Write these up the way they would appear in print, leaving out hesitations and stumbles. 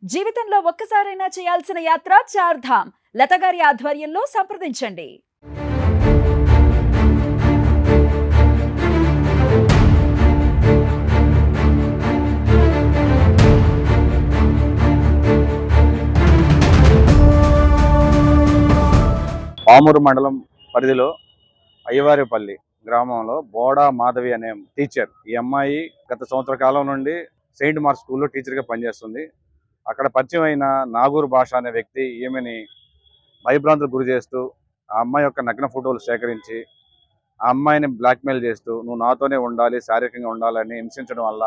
జీవితంలో ఒక్కసారైనా చేయాల్సిన యాత్ర చార్ధామ్. లత గారి ఆధ్వర్యంలో సంప్రదించండి. పామూరు మండలం పరిధిలో అయ్యవారిపల్లి గ్రామంలో బోడా మాధవి అనే టీచర్. ఈ అమ్మాయి గత సంవత్సర కాలం నుండి సెయింట్ మార్క్ స్కూల్లో టీచర్గా పనిచేస్తుంది. అక్కడ పరిచయం అయిన నాగూరు భాష అనే వ్యక్తి ఈమెని భయభ్రాంతులకు గురి చేస్తూ ఆ అమ్మాయి యొక్క నగ్న ఫోటోలు సేకరించి ఆ అమ్మాయిని బ్లాక్మెయిల్ చేస్తూ నువ్వు నాతోనే ఉండాలి, శారీరకంగా ఉండాలని హింసించడం వల్ల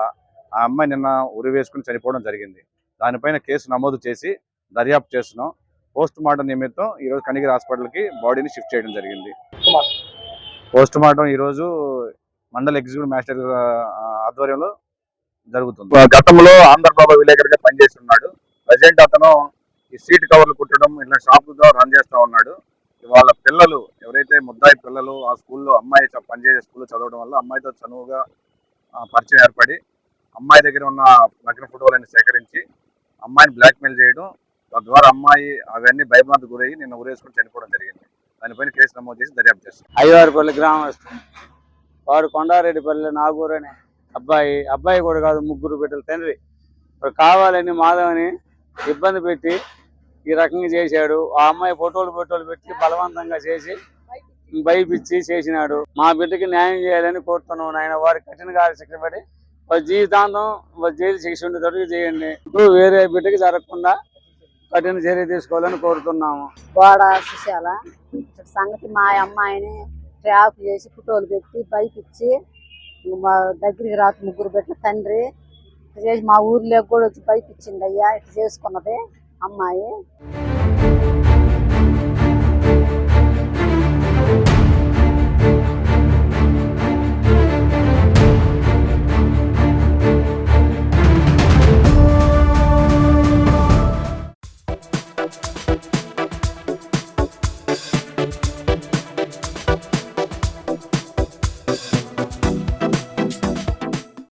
ఆ అమ్మాయి నిన్న ఉరి వేసుకుని చనిపోవడం జరిగింది. దానిపైన కేసు నమోదు చేసి దర్యాప్తు చేస్తున్నాం. పోస్ట్ మార్టం నిమిత్తం ఈరోజు కనిగిరి హాస్పిటల్కి బాడీని షిఫ్ట్ చేయడం జరిగింది. పోస్ట్ మార్టం ఈరోజు మండల ఎగ్జిక్యూటివ్ మ్యాజిస్ట్రేట్ ఆధ్వర్యంలో జరుగుతుంది. గతంలో ఆంధ్రప్రభ విలేకరుగా పనిచేస్తున్నాడు. ప్రజెంట్ అతను ఈ సీట్ కవర్లు కుట్టడం ఇట్లా షాపులతో రన్ చేస్తూ ఉన్నాడు. వాళ్ళ పిల్లలు ఎవరైతే ముద్దాయి పిల్లలు ఆ స్కూల్లో అమ్మాయి పనిచేసే స్కూల్లో చదవడం వల్ల అమ్మాయితో చనువుగా పరిచయం ఏర్పడి అమ్మాయి దగ్గర ఉన్న నగ్న ఫోటోలను సేకరించి అమ్మాయిని బ్లాక్మెయిల్ చేయడం, తద్వారా అమ్మాయి అవన్నీ భయభ్రాంతికి గురయ్యి నిన్న ఉరేసుకుని చనిపోవడం జరిగింది. దానిపైన కేసు నమోదు చేసి దర్యాప్తు చేస్తాం. అయ్యవారిపల్లి గ్రామస్తుడు వాడు కొండారెడ్డిపల్లి నాగూరు అనే అబ్బాయి కూడా కాదు, ముగ్గురు బిడ్డల తండ్రి. కావాలని మాధవని ఇబ్బంది పెట్టి ఈ రకంగా చేశాడు. ఆ అమ్మాయి ఫోటోలు పెట్టి బలవంతంగా చేసి భయపిచ్చి చేసినాడు. మా బిడ్డకి న్యాయం చేయాలని కోరుతున్నాం. ఆయన వారికి కఠిన శిక్ష పడి జీవితాంతం జైలు శిక్ష ఉండేటట్టు చేయండి. ఇప్పుడు వేరే బిడ్డకి జరగకుండా కఠిన చర్య తీసుకోవాలని కోరుతున్నాము. గోడ సుశాల సంగతి మా అమ్మాయిని ట్రాప్ చేసి ఫోటోలు పెట్టి భయపిచ్చి మా దగ్గరికి రాత్రి ముగ్గురు పెట్టిన తండ్రి చేసి మా ఊర్లోకి కూడా వచ్చి భయపిచ్చింది. అయ్యా ఇట్లా చేసుకున్నది అమ్మాయి.